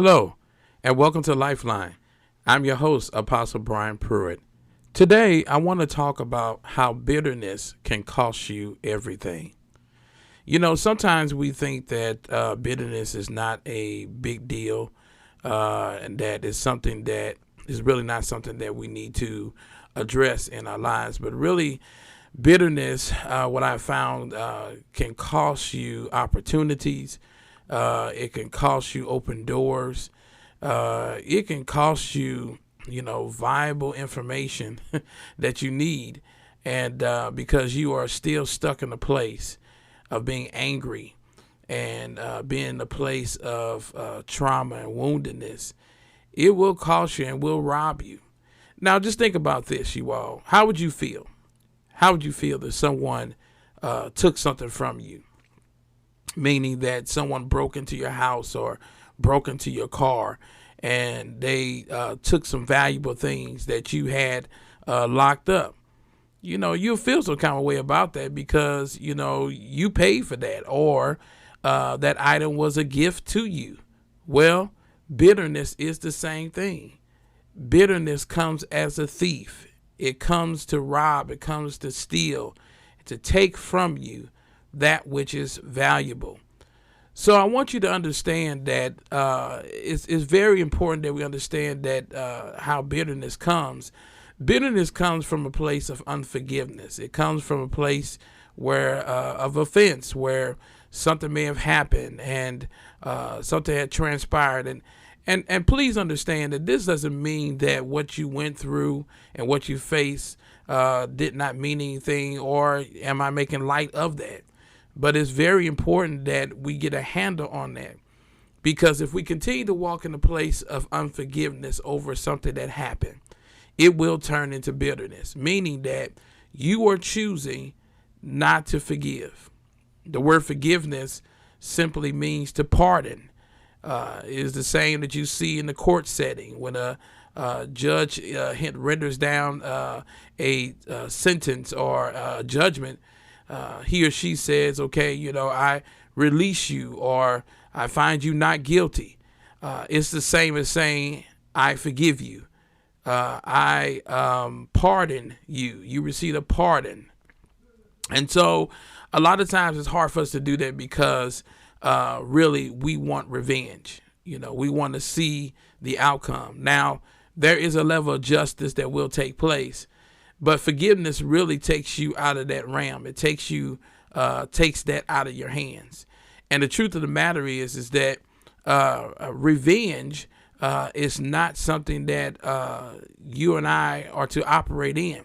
Hello, and welcome to Lifeline. I'm your host, Apostle Brian Pruitt. Today, I want to talk about how bitterness can cost you everything. You know, sometimes we think that bitterness is not a big deal, and that is something that is really not something that we need to address in our lives. But really, bitterness, what I found, can cost you opportunities. It can cost you open doors. It can cost you, viable information that you need. And because you are still stuck in a place of being angry and being in a place of trauma and woundedness, it will cost you and will rob you. Now, just think about this, you all. How would you feel? How would you feel if someone took something from you? Meaning that someone broke into your house or broke into your car and they took some valuable things that you had locked up. You'll feel some kind of way about that because, you paid for that or that item was a gift to you. Well, bitterness is the same thing. Bitterness comes as a thief. It comes to rob. It comes to steal, to take from you that which is valuable. So I want you to understand that it's very important that we understand that how bitterness comes. Bitterness comes from a place of unforgiveness. It comes from a place where of offense, where something may have happened and something had transpired. And please understand that this doesn't mean that what you went through and what you faced did not mean anything, or am I making light of that? But it's very important that we get a handle on that, because if we continue to walk in a place of unforgiveness over something that happened, it will turn into bitterness, meaning that you are choosing not to forgive. The word forgiveness simply means to pardon. It is the same that you see in the court setting when a judge renders down a sentence or a judgment. He or she says, okay, I release you or I find you not guilty. It's the same as saying, I forgive you. I pardon you. You receive a pardon. And so a lot of times it's hard for us to do that because really we want revenge. We want to see the outcome. Now, there is a level of justice that will take place. But forgiveness really takes you out of that realm. It takes that out of your hands. And the truth of the matter is that revenge is not something that you and I are to operate in.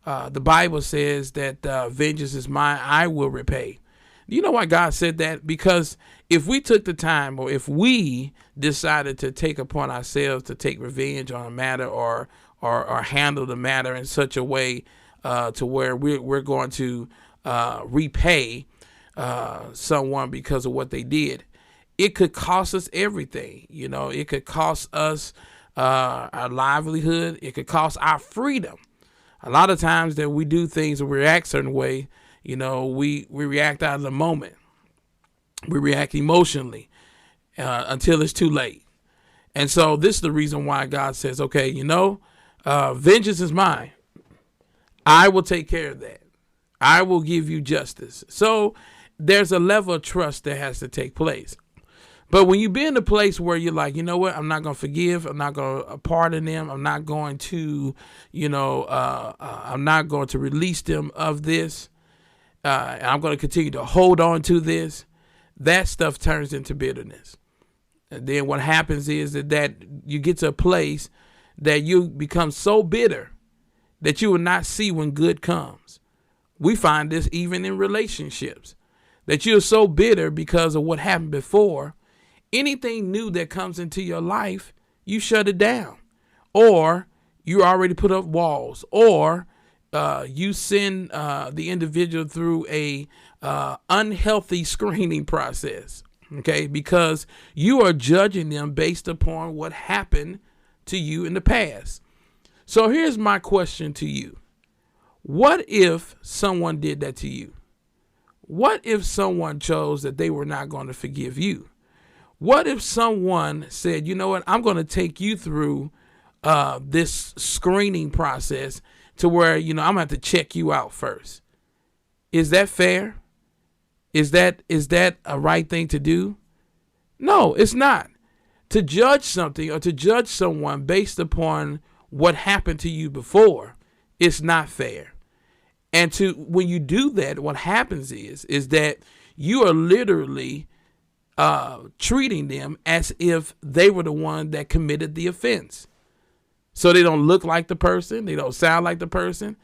The Bible says that vengeance is mine, I will repay. You know why God said that? Because if we took the time, or if we decided to take upon ourselves to take revenge on a matter or handle the matter in such a way to where we're going to repay someone because of what they did, it could cost us everything. It could cost us our livelihood. It could cost our freedom. A lot of times that we do things and we react a certain way, we react out of the moment. We react emotionally until it's too late. And so this is the reason why God says, okay, vengeance is mine. I will take care of that. I will give you justice. So there's a level of trust that has to take place. But when you be in a place where you're like, you know what, I'm not going to forgive. I'm not going to pardon them. I'm not going to, I'm not going to release them of this. And I'm going to continue to hold on to this. That stuff turns into bitterness. And then what happens is that you get to a place that you become so bitter that you will not see when good comes. We find this even in relationships, that you're so bitter because of what happened before. Anything new that comes into your life, you shut it down, or you already put up walls, or you send the individual through a unhealthy screening process. Okay, because you are judging them based upon what happened to you in the past. So here's my question to you. What if someone did that to you? What if someone chose that they were not going to forgive you? What if someone said, you know what, I'm going to take you through this screening process to where, I'm going to have to check you out first. Is that fair? Is that a right thing to do? No, it's not. To judge something or to judge someone based upon what happened to you before, it's not fair. And when you do that, what happens is that you are literally treating them as if they were the one that committed the offense. So they don't look like the person, they don't sound like the person.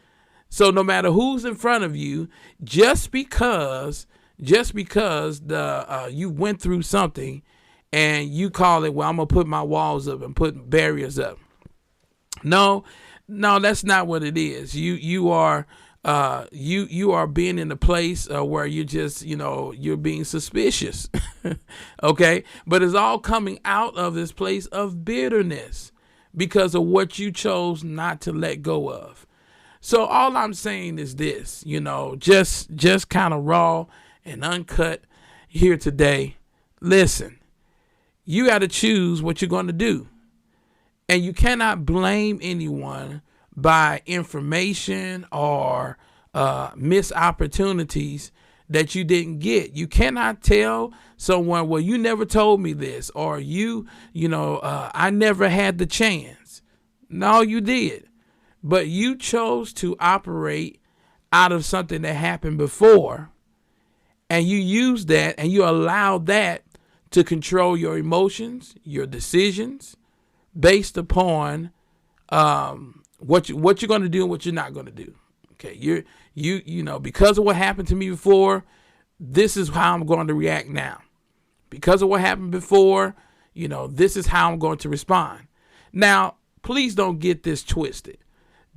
So no matter who's in front of you, just because you went through something and you call it, well, I'm gonna put my walls up and put barriers up. No, that's not what it is. You are being in a place where you just, you're being suspicious. Okay. But it's all coming out of this place of bitterness because of what you chose not to let go of. So all I'm saying is this, just kind of raw and uncut here today. Listen, you got to choose what you're going to do. And you cannot blame anyone by information or missed opportunities that you didn't get. You cannot tell someone, well, you never told me this, or I never had the chance. No, you did. But you chose to operate out of something that happened before, and you use that and you allow that to control your emotions, your decisions, based upon what you're going to do and what you're not going to do. Okay, because of what happened to me before, this is how I'm going to react now. Because of what happened before, this is how I'm going to respond. Now, please don't get this twisted.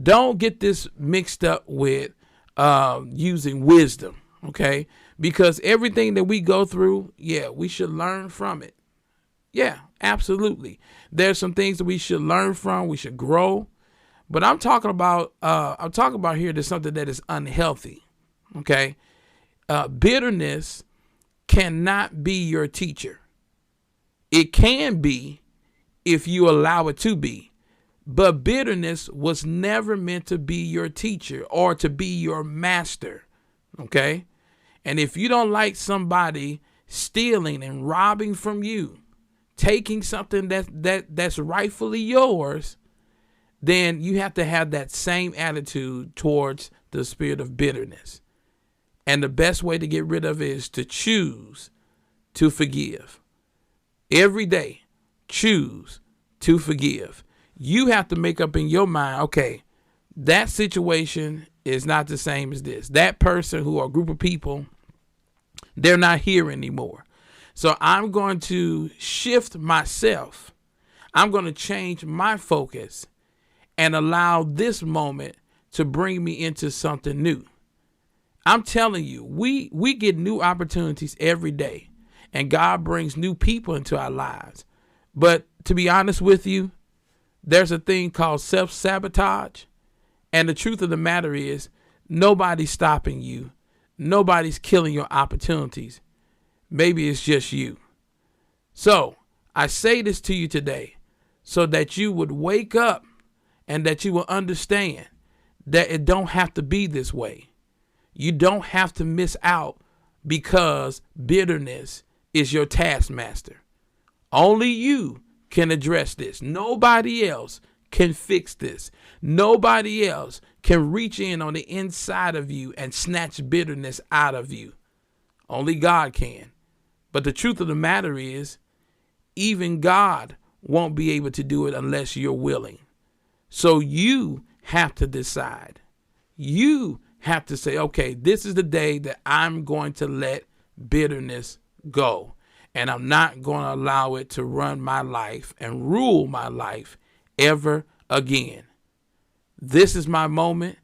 Don't get this mixed up with using wisdom, okay? Because everything that we go through, we should learn from it. Yeah, absolutely. There's some things that we should learn from. We should grow. But I'm talking about here there's something that is unhealthy, okay? Bitterness cannot be your teacher. It can be if you allow it to be. But bitterness was never meant to be your teacher or to be your master, okay? And if you don't like somebody stealing and robbing from you, taking something that's rightfully yours, then you have to have that same attitude towards the spirit of bitterness. And the best way to get rid of it is to choose to forgive. Every day, choose to forgive. You have to make up in your mind, okay, that situation is not the same as this. That person who or group of people, they're not here anymore. So I'm going to shift myself. I'm going to change my focus and allow this moment to bring me into something new. I'm telling you, we get new opportunities every day, and God brings new people into our lives. But to be honest with you, there's a thing called self-sabotage. And the truth of the matter is, nobody's stopping you. Nobody's killing your opportunities. Maybe it's just you. So I say this to you today so that you would wake up and that you will understand that it don't have to be this way. You don't have to miss out because bitterness is your taskmaster. Only you can address this. Nobody else can fix this. Nobody else can reach in on the inside of you and snatch bitterness out of you. Only God can. But the truth of the matter is, even God won't be able to do it unless you're willing. So you have to decide. You have to say, okay, this is the day that I'm going to let bitterness go. And I'm not going to allow it to run my life and rule my life ever again. This is my moment,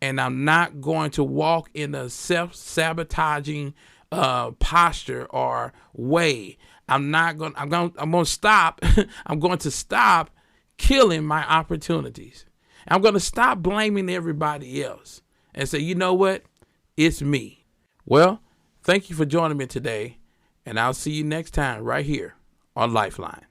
and I'm not going to walk in a self-sabotaging posture or way. I'm going to stop. I'm going to stop killing my opportunities. I'm going to stop blaming everybody else and say, you know what? It's me. Well, thank you for joining me today. And I'll see you next time right here or Lifeline.